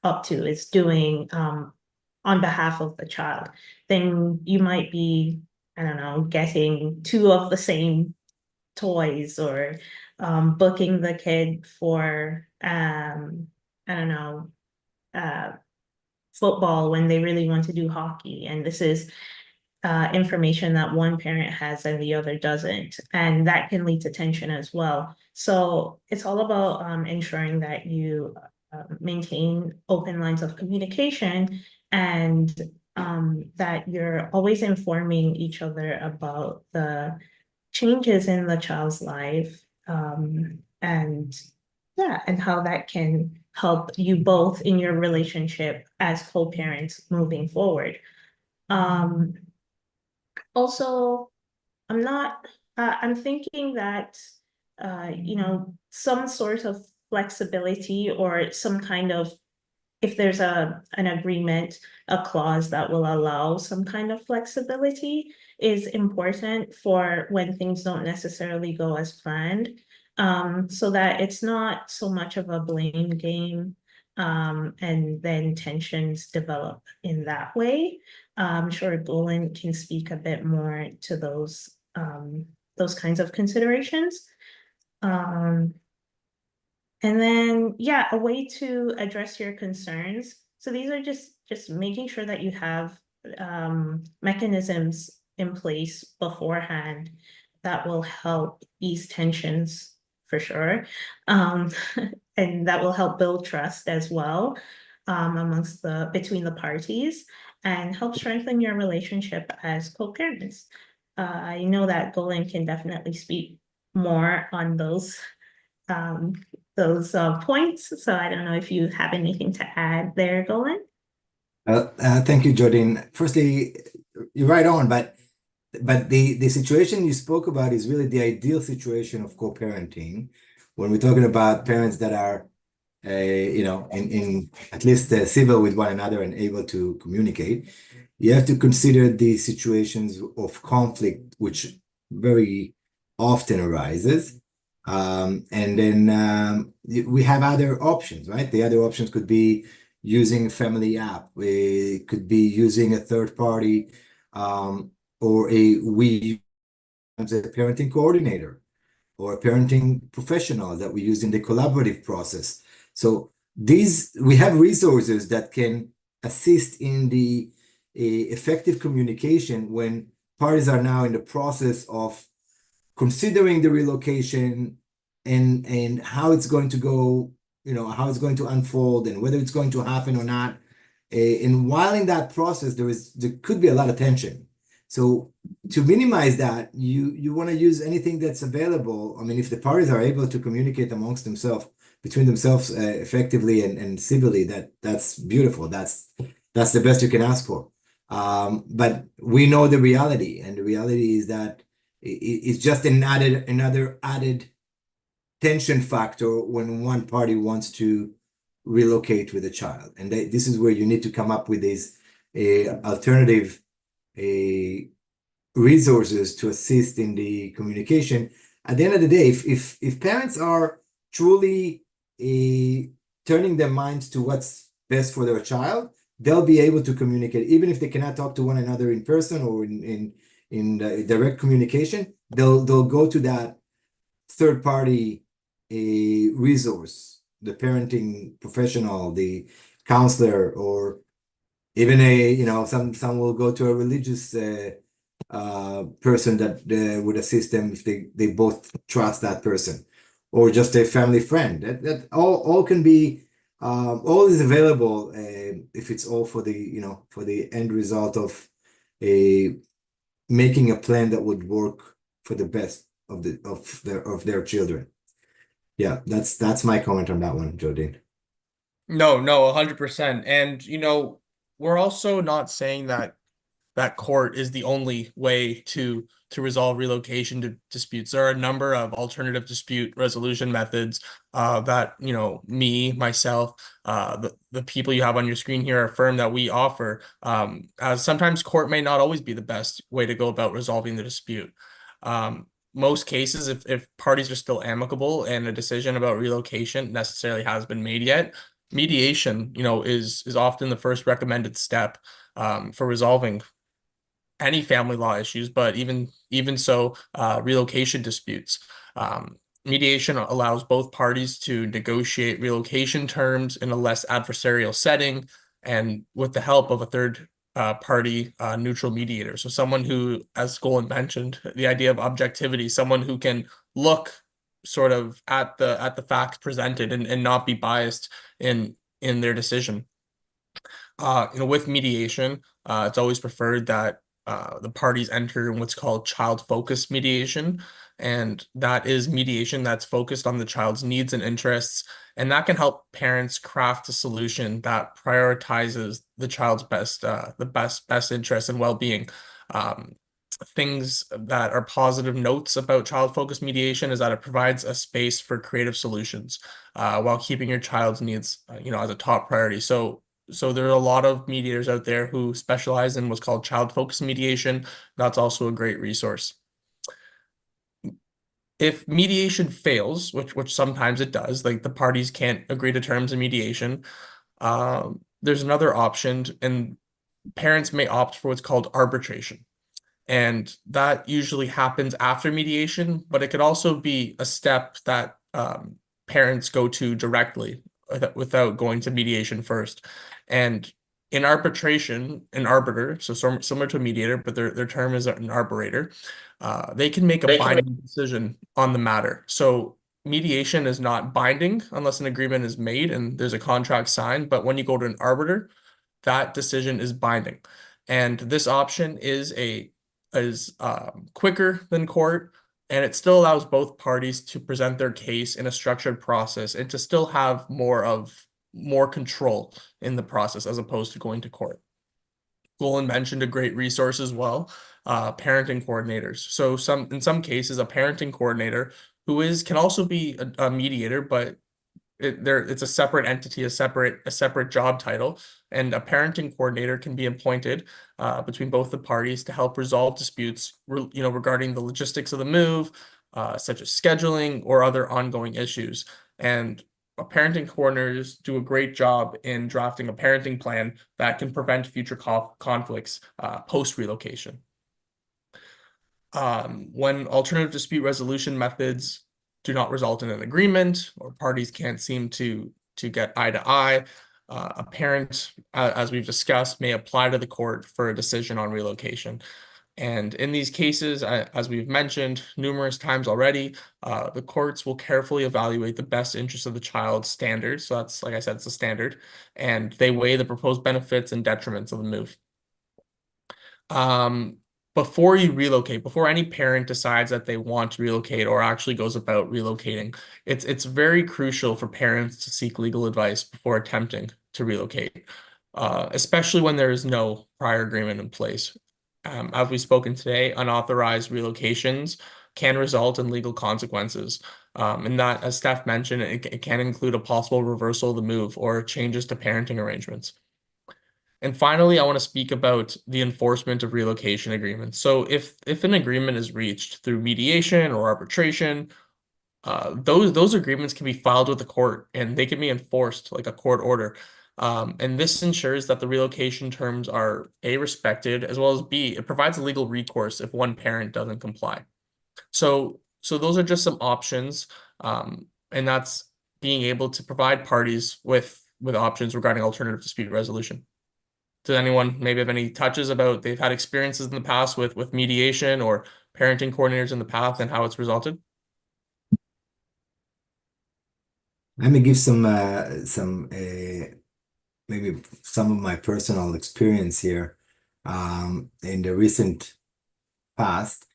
up to, is doing on behalf of the child. Then you might be, I don't know, getting two of the same toys, or booking the kid for I don't know, football when they really want to do hockey. And this is information that one parent has and the other doesn't. And that can lead to tension as well. So it's all about ensuring that you maintain open lines of communication, and that you're always informing each other about the changes in the child's life, and yeah, and how that can help you both in your relationship as co-parents moving forward. Also, I'm thinking that, some sort of flexibility, or some kind of, if there's an agreement, a clause that will allow some kind of flexibility, is important for when things don't necessarily go as planned. So that it's not so much of a blame game, and then tensions develop in that way. I'm sure Golan can speak a bit more to those kinds of considerations. And then, yeah, a way to address your concerns. So these are just making sure that you have mechanisms in place beforehand that will help ease tensions for sure. And that will help build trust as well, between the parties, and help strengthen your relationship as co-parents. I know that Golan can definitely speak more on those points. So I don't know if you have anything to add there, Golan.
Thank you, Jodeen. Firstly, you're right on, but the situation you spoke about is really the ideal situation of co-parenting when we're talking about parents that are, in at least civil with one another and able to communicate. You have to consider the situations of conflict, which very often arises. And then we have other options, right? The other options could be using a family app. We could be using a third party, or we as a parenting coordinator or a parenting professional that we use in the collaborative process. So we have resources that can assist in the effective communication when parties are now in the process of considering the relocation and how it's going to go, how it's going to unfold and whether it's going to happen or not. And while in that process, there could be a lot of tension. So to minimize that, you want to use anything that's available. I mean, if the parties are able to communicate amongst themselves, between themselves, effectively and civilly, that's beautiful. That's the best you can ask for. But we know the reality, and the reality is that it's just another added tension factor when one party wants to relocate with a child. And this is where you need to come up with these alternative resources to assist in the communication. At the end of the day, if parents are truly turning their minds to what's best for their child, they'll be able to communicate, even if they cannot talk to one another in person or in direct communication. They'll go to that third party resource, the parenting professional, the counselor, or even some will go to a religious person that would assist them if they both trust that person, or just a family friend. That all can be all is available if it's all for the end result of making a plan that would work for the best of their children. Yeah, that's my comment on that one, Jodeen.
No, 100%. And we're also not saying that that court is the only way to resolve relocation disputes. There are a number of alternative dispute resolution methods that, you know, myself, the people you have on your screen here affirm that we offer. As sometimes court may not always be the best way to go about resolving the dispute. Most cases, if parties are still amicable and a decision about relocation necessarily has been made yet, mediation, you know, is often the first recommended step for resolving any family law issues, but even so, relocation disputes. Mediation allows both parties to negotiate relocation terms in a less adversarial setting and with the help of a third party neutral mediator. So someone who, as Golan mentioned, the idea of objectivity, someone who can look sort of at the facts presented and not be biased in their decision. You know, with mediation, it's always preferred that the parties enter in what's called child-focused mediation, and that is mediation that's focused on the child's needs and interests, and that can help parents craft a solution that prioritizes the child's best interest and well-being. Things that are positive notes about child-focused mediation is that it provides a space for creative solutions while keeping your child's needs, you know, as a top priority. So there are a lot of mediators out there who specialize in what's called child-focused mediation. That's also a great resource. If mediation fails, which sometimes it does, like the parties can't agree to terms in mediation, there's another option, and parents may opt for what's called arbitration. And that usually happens after mediation, but it could also be a step that parents go to directly without going to mediation first. And in arbitration, an arbiter, so similar to a mediator, but their term is an arbiter, they can make a binding decision on the matter. So mediation is not binding unless an agreement is made and there's a contract signed, but when you go to an arbiter, that decision is binding. And this option is quicker than court, and it still allows both parties to present their case in a structured process and to still have more control in the process as opposed to going to court. Golan mentioned a great resource as well, parenting coordinators. So in some cases, a parenting coordinator can also be a mediator, but it's a separate entity, a separate job title, and a parenting coordinator can be appointed between both the parties to help resolve disputes, you know, regarding the logistics of the move, such as scheduling or other ongoing issues. And parenting coordinators do a great job in drafting a parenting plan that can prevent future conflicts post-relocation. When alternative dispute resolution methods do not result in an agreement or parties can't seem to get eye to eye, a parent, as we've discussed, may apply to the court for a decision on relocation. And in these cases, as we've mentioned numerous times already, the courts will carefully evaluate the best interest of the child standard. So that's, like I said, it's a standard, and they weigh the proposed benefits and detriments of the move. Before you relocate, before any parent decides that they want to relocate or actually goes about relocating, it's very crucial for parents to seek legal advice before attempting to relocate, especially when there is no prior agreement in place. As we've spoken today, unauthorized relocations can result in legal consequences. And that, as Steph mentioned, it can include a possible reversal of the move or changes to parenting arrangements. And finally, I want to speak about the enforcement of relocation agreements. So if an agreement is reached through mediation or arbitration, those agreements can be filed with the court and they can be enforced like a court order. And this ensures that the relocation terms are A, respected, as well as B, it provides a legal recourse if one parent doesn't comply. So those are just some options, and that's being able to provide parties with options regarding alternative dispute resolution. Does anyone maybe have any touches about they've had experiences in the past with mediation or parenting coordinators in the past and how it's resulted?
Let me give some maybe some of my personal experience here in the recent past.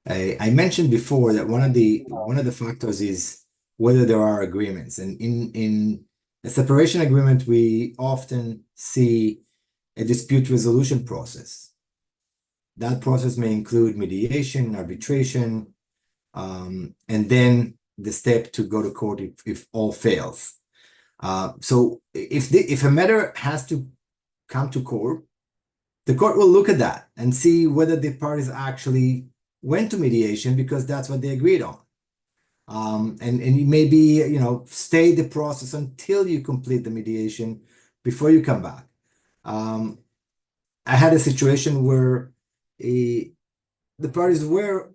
I mentioned before that one of the factors is whether there are agreements, and in a separation agreement we often see a dispute resolution process. That process may include mediation, arbitration, and then the step to go to court if all fails. So if a matter has to come to court, the court will look at that and see whether the parties actually went to mediation because that's what they agreed on. And maybe, stay the process until you complete the mediation before you come back. I had a situation where the parties were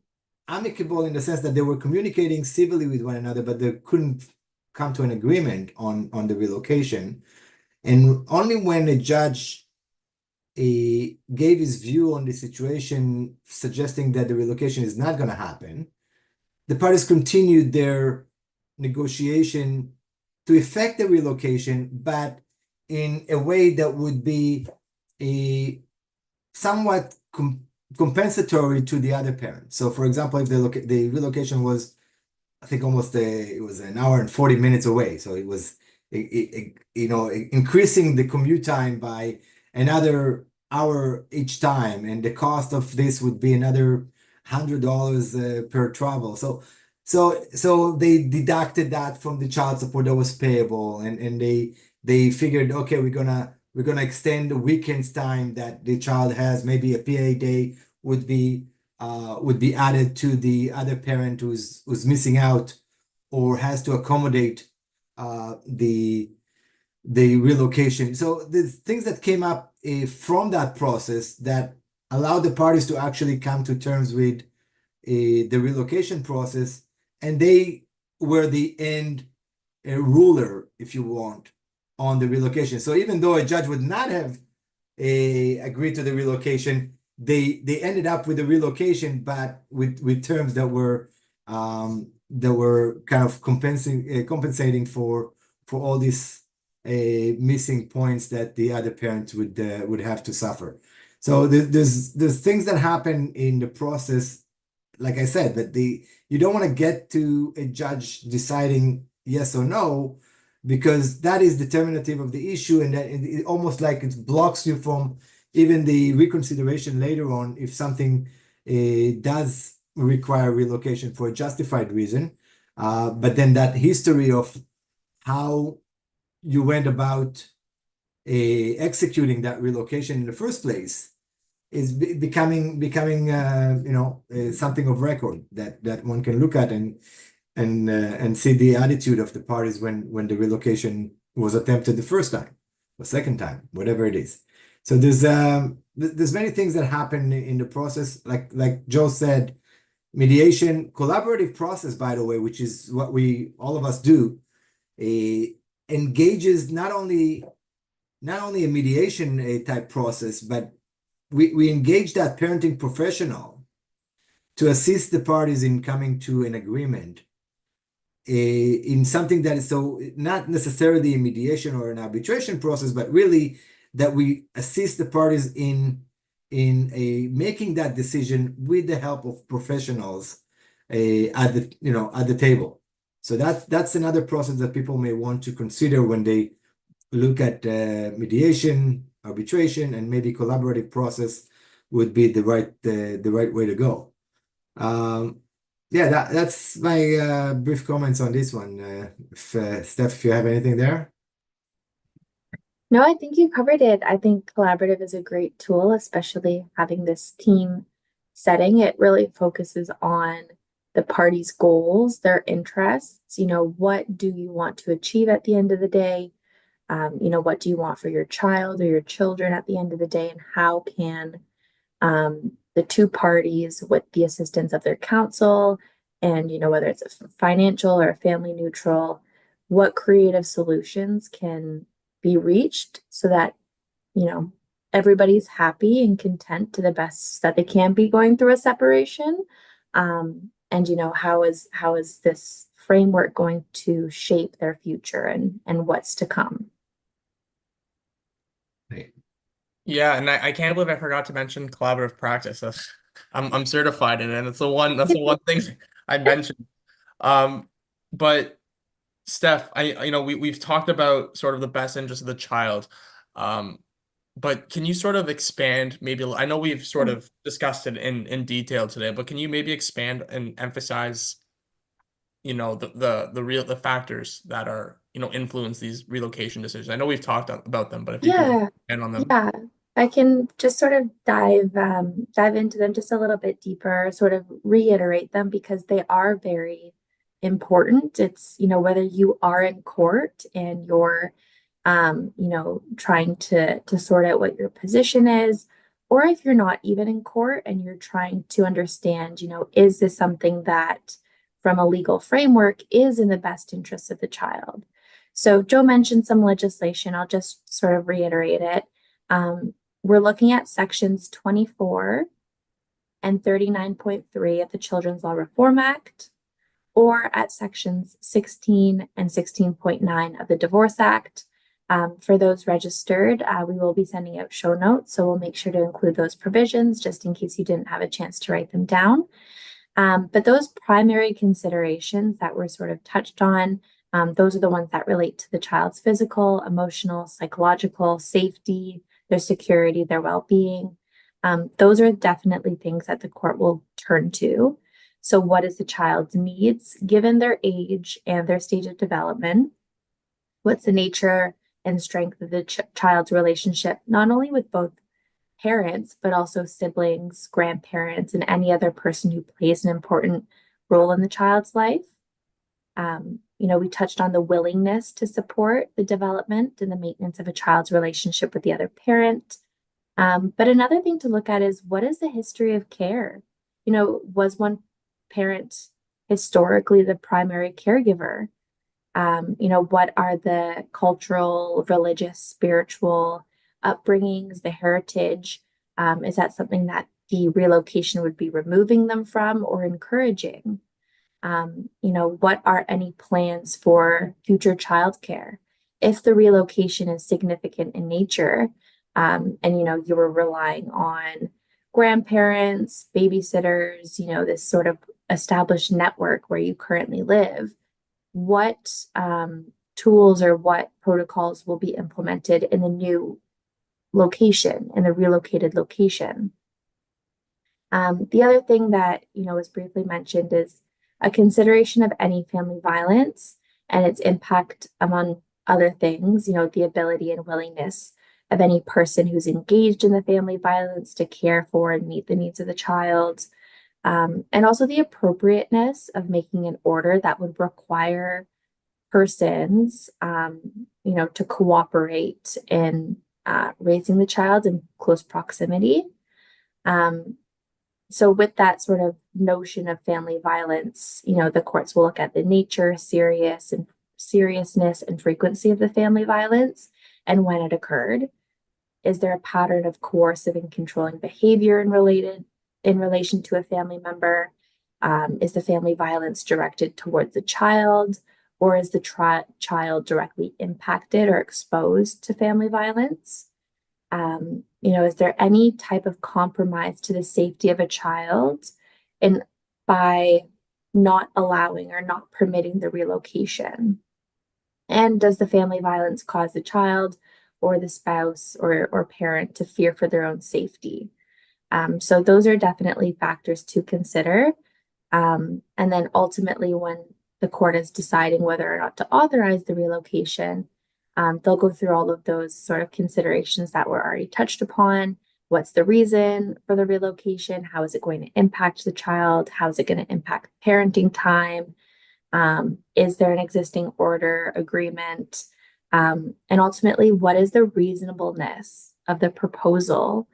amicable in the sense that they were communicating civilly with one another, but they couldn't come to an agreement on the relocation. And only when a judge gave his view on the situation, suggesting that the relocation is not going to happen, the parties continued their negotiation to effect the relocation, but in a way that would be a somewhat compensatory to the other parent. So, for example, if the relocation was, I think, almost it was an hour and 40 minutes away, so it was increasing the commute time by another hour each time, and the cost of this would be another $100 per travel. So they deducted that from the child support that was payable, and they figured, okay, we're gonna extend the weekends time that the child has. Maybe a PA day would be added to the other parent who's missing out or has to accommodate the relocation. So the things that came up from that process that allowed the parties to actually come to terms with the relocation process, and they were the end ruler, if you want, on the relocation. So even though a judge would not have agreed to the relocation, they ended up with the relocation, but with terms that were kind of compensating for all these missing points that the other parent would have to suffer. So there's things that happen in the process, like I said, that you don't want to get to a judge deciding yes or no, because that is determinative of the issue, and that it almost like it blocks you from even the reconsideration later on if something does require relocation for a justified reason. But then that history of how you went about executing that relocation in the first place is becoming something of record that one can look at and see the attitude of the parties when the relocation was attempted the first time or second time, whatever it is. So there's many things that happen in the process, like Joe said. Mediation, collaborative process, by the way, which is what all of us do, engages not only a mediation type process, but we engage that parenting professional to assist the parties in coming to an agreement in something that is so not necessarily a mediation or an arbitration process, but really that we assist the parties in making that decision with the help of professionals at the table. So that's another process that people may want to consider when they look at mediation, arbitration, and maybe collaborative process would be the right way to go. Yeah, that's my brief comments on this one. Steph, if you have anything there.
No, I think you covered it. I think collaborative is a great tool, especially having this team setting. It really focuses on the parties' goals, their interests. What do you want to achieve at the end of the day? What do you want for your child or your children at the end of the day? And how can the two parties, with the assistance of their counsel, and whether it's a financial or a family neutral, what creative solutions can be reached so that everybody's happy and content to the best that they can be going through a separation. And how is this framework going to shape their future and what's to come?
Yeah, and I can't believe I forgot to mention collaborative practice. I'm certified in it, and that's the one thing I mentioned. But Steph, we've talked about sort of the best interest of the child. But can you sort of expand maybe, I know we've sort of discussed it in detail today, but can you maybe expand and emphasize, the factors that are, influence these relocation decisions? I know we've talked about them, but if you could
Yeah,
expand on them.
yeah. I can just sort of dive into them just a little bit deeper, sort of reiterate them because they are very important. It's, whether you are in court and you're trying to sort out what your position is, or if you're not even in court and you're trying to understand, is this something that from a legal framework is in the best interest of the child? So Joe mentioned some legislation. I'll just sort of reiterate it. We're looking at sections 24 and 39.3 of the Children's Law Reform Act, or at sections 16 and 16.9 of the Divorce Act. For those registered, we will be sending out show notes, so we'll make sure to include those provisions just in case you didn't have a chance to write them down. But those primary considerations that were sort of touched on, those are the ones that relate to the child's physical, emotional, psychological safety, their security, their well-being. Those are definitely things that the court will turn to. So what is the child's needs given their age and their stage of development? What's the nature and strength of the child's relationship, not only with both parents, but also siblings, grandparents, and any other person who plays an important role in the child's life? We touched on the willingness to support the development and the maintenance of a child's relationship with the other parent. But another thing to look at is what is the history of care? Was one parent historically the primary caregiver? What are the cultural, religious, spiritual upbringings, the heritage? Is that something that the relocation would be removing them from or encouraging? What are any plans for future childcare? If the relocation is significant in nature, and you were relying on grandparents, babysitters, this sort of established network where you currently live, what tools or what protocols will be implemented in the new location, in the relocated location? The other thing that was briefly mentioned is a consideration of any family violence and its impact, among other things, the ability and willingness of any person who's engaged in the family violence to care for and meet the needs of the child, and also the appropriateness of making an order that would require persons, to cooperate in raising the child in close proximity. So with that sort of notion of family violence, the courts will look at the nature, seriousness, and frequency of the family violence and when it occurred. Is there a pattern of coercive and controlling behavior in relation to a family member? Is the family violence directed towards the child, or is the child directly impacted or exposed to family violence? Is there any type of compromise to the safety of a child by not allowing or not permitting the relocation? And does the family violence cause the child or the spouse or parent to fear for their own safety? So those are definitely factors to consider. And then ultimately, when the court is deciding whether or not to authorize the relocation, they'll go through all of those sort of considerations that were already touched upon. What's the reason for the relocation? How is it going to impact the child? How is it going to impact parenting time? Is there an existing order, agreement? And ultimately, what is the reasonableness of the proposal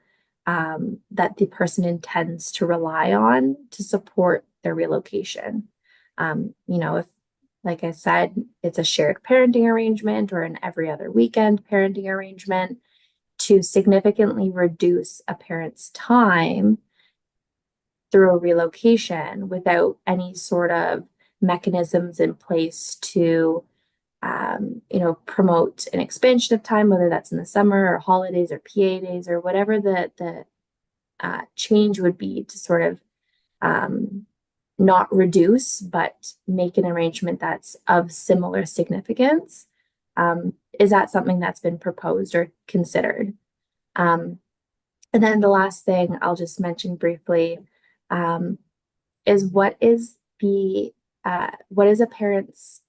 that the person intends to rely on to support their relocation? If, like I said, it's a shared parenting arrangement or an every other weekend parenting arrangement, to significantly reduce a parent's time through a relocation without any sort of mechanisms in place to promote an expansion of time, whether that's in the summer or holidays or PA days or whatever the change would be to sort of not reduce, but make an arrangement that's of similar significance. Is that something that's been proposed or considered? And then the last thing I'll just mention briefly is what is a parent's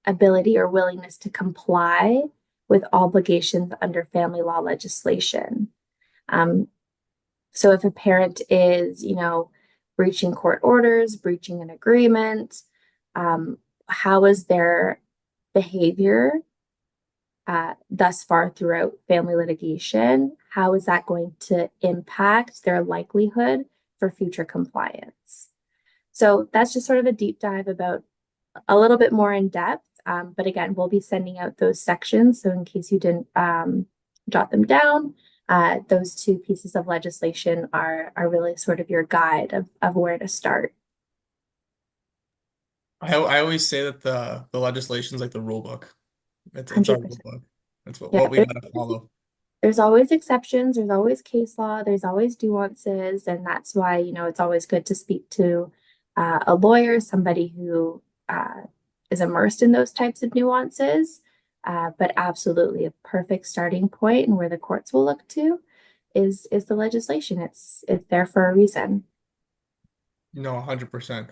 ability or willingness to comply with obligations under family law legislation. So if a parent is, breaching court orders, breaching an agreement, how is their behavior thus far throughout family litigation? How is that going to impact their likelihood for future compliance? So that's just sort of a deep dive about a little bit more in depth. But again, we'll be sending out those sections. So in case you didn't jot them down, those two pieces of legislation are really sort of your guide of where to start.
I always say that the legislation is like the rule book. It's our
100%.
rule book. That's
Yeah,
what we gotta follow.
There's always exceptions, there's always case law, there's always nuances, and that's why, it's always good to speak to a lawyer, somebody who is immersed in those types of nuances. But absolutely a perfect starting point and where the courts will look to is the legislation. It's there for a reason.
No, 100%.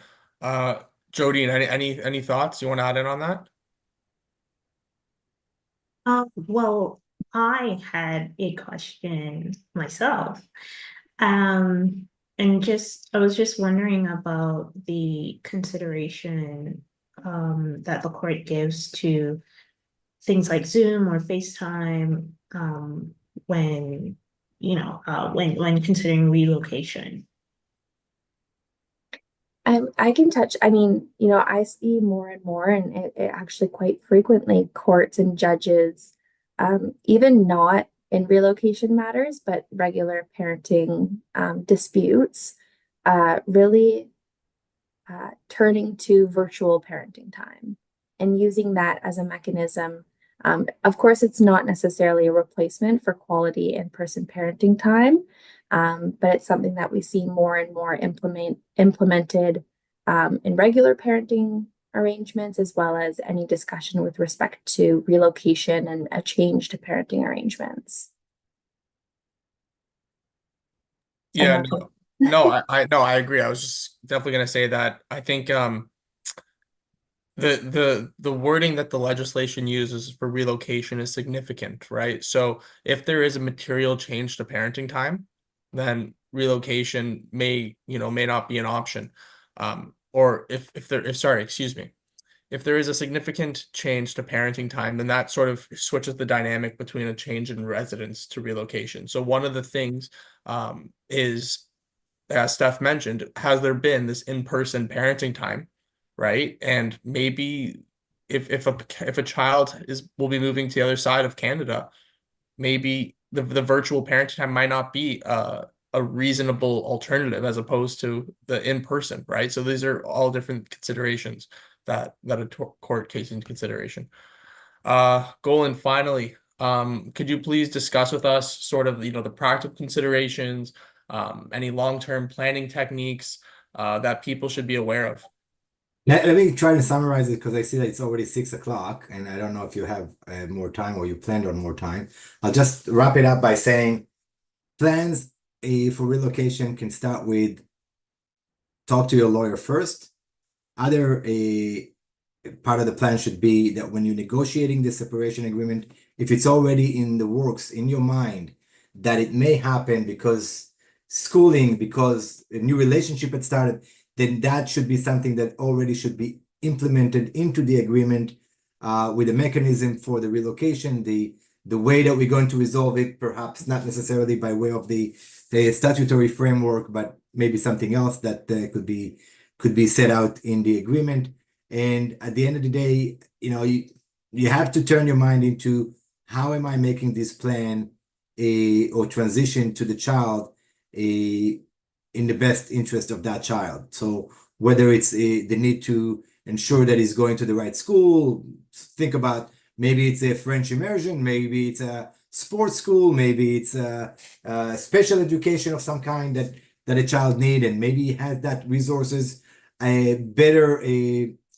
Jodeen, any thoughts you want to add in on that?
Well, I had a question myself. And I was just wondering about the consideration that the court gives to things like Zoom or FaceTime when when considering relocation.
I can touch, I see more and more, and it actually quite frequently courts and judges, even not in relocation matters, but regular parenting disputes, really turning to virtual parenting time and using that as a mechanism. Of course, it's not necessarily a replacement for quality in-person parenting time, but it's something that we see more and more implemented in regular parenting arrangements, as well as any discussion with respect to relocation and a change to parenting arrangements.
Yeah, I agree. I was just definitely gonna say that I think the wording that the legislation uses for relocation is significant, right? So if there is a material change to parenting time, then relocation may not be an option. Or if there is a significant change to parenting time, then that sort of switches the dynamic between a change in residence to relocation. So one of the things is, as Steph mentioned, has there been this in-person parenting time, right? And maybe if a child will be moving to the other side of Canada, maybe the virtual parenting time might not be a reasonable alternative as opposed to the in-person, right? So these are all different considerations that a court takes into consideration. Golan, finally, could you please discuss with us sort of the practical considerations, any long-term planning techniques that people should be aware of?
Let me try to summarize it because I see that it's already 6 o'clock, and I don't know if you have more time or you planned on more time. I'll just wrap it up by saying plans for relocation can start with talk to your lawyer first. Other part of the plan should be that when you're negotiating the separation agreement, if it's already in the works in your mind that it may happen because schooling, because a new relationship had started, then that should be something that already should be implemented into the agreement with a mechanism for the relocation, the way that we're going to resolve it, perhaps not necessarily by way of the statutory framework, but maybe something else that could be set out in the agreement. And at the end of the day, you have to turn your mind into how am I making this plan or transition to the child in the best interest of that child. So whether it's the need to ensure that he's going to the right school, think about maybe it's a French immersion, maybe it's a sports school, maybe it's a special education of some kind that a child need, and maybe he has that resources better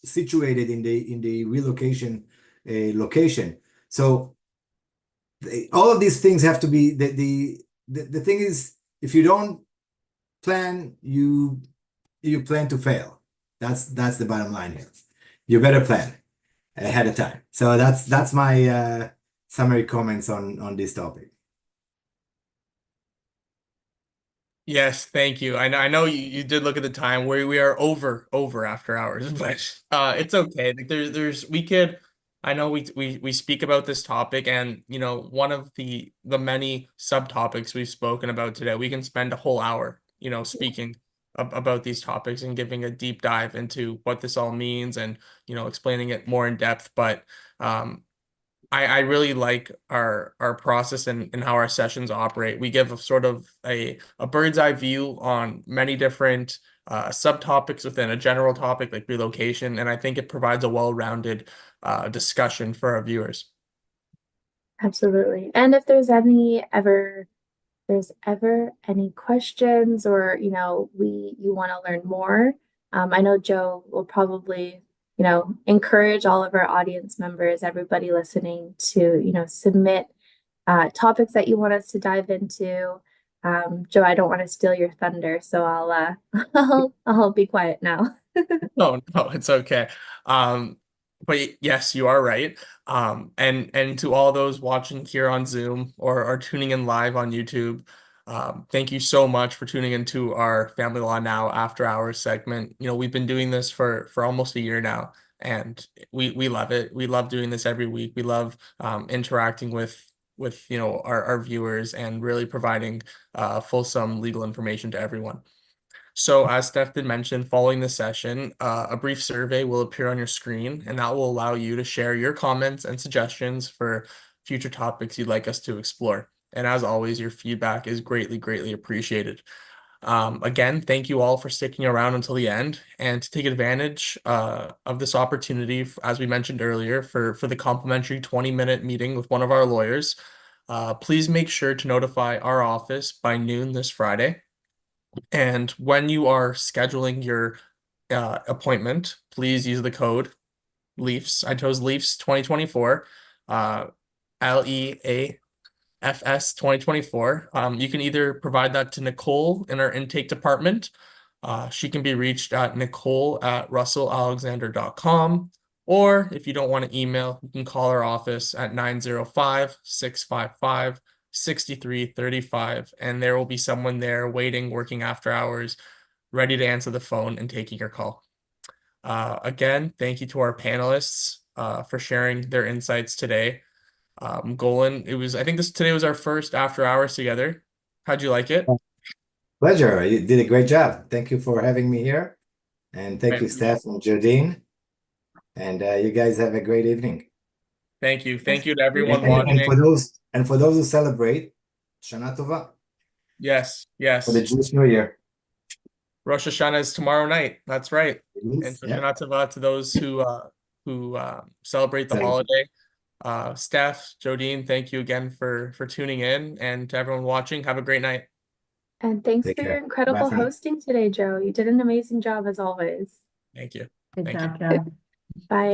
situated in the relocation location. So all of these things have to be the thing is, if you don't plan, you plan to fail. That's the bottom line here. You better plan ahead of time. So that's my summary comments on this topic.
Yes, thank you. I know you did look at the time where we are over after hours, but it's okay. Like there's we could I know we speak about this topic, and one of the many subtopics we've spoken about today, we can spend a whole hour, speaking about these topics and giving a deep dive into what this all means, and explaining it more in depth. But I really like our process and how our sessions operate. We give a sort of a bird's eye view on many different subtopics within a general topic like relocation, and I think it provides a well-rounded discussion for our viewers.
Absolutely. And if there's ever any questions, or you want to learn more, I know Joe will probably encourage all of our audience members, everybody listening, to submit topics that you want us to dive into. Joe, I don't want to steal your thunder, so I'll I'll be quiet now.
No, no, it's okay. But yes, you are right. And to all those watching here on Zoom or tuning in live on YouTube, thank you so much for tuning into our Family Law Now After Hours segment. We've been doing this for almost a year now, and we love it. We love doing this every week. We love interacting with our viewers and really providing fulsome legal information to everyone. So as Steph did mention, following the session, a brief survey will appear on your screen, and that will allow you to share your comments and suggestions for future topics you'd like us to explore. And as always, your feedback is greatly, greatly appreciated. Again, thank you all for sticking around until the end, and to take advantage of this opportunity, as we mentioned earlier, for the complimentary 20-minute meeting with one of our lawyers. Please make sure to notify our office by noon this Friday. And when you are scheduling your appointment, please use the code LEAFS. I chose LEAFS 2024, LEAFS 2024. You can either provide that to Nicole in our intake department. She can be reached at nicole@russellalexander.com. Or if you don't want to email, you can call our office at 905-655-6335, and there will be someone there waiting, working after hours, ready to answer the phone and taking your call. Again, thank you to our panelists for sharing their insights today. Golan, I think today was our first after hours together. How'd you like it?
Pleasure. You did a great job. Thank you for having me here. And thank you, Steph and Jodeen. And you guys have a great evening.
Thank you. Thank you to everyone
And
watching.
for those who celebrate, Shana Tova
Yes,
for the
yes.
Jewish New Year.
Rosh Hashanah is tomorrow night. That's right. And
Yeah.
Shana Tova to those who celebrate the holiday. Steph, Jodeen, thank you again for tuning in, and to everyone watching, have a great night.
And thanks
Take
for your
care. Bye
incredible
for now.
hosting today, Joe. You did an amazing job as always.
Thank you.
Good
Thank you.
job, Joe.
Bye.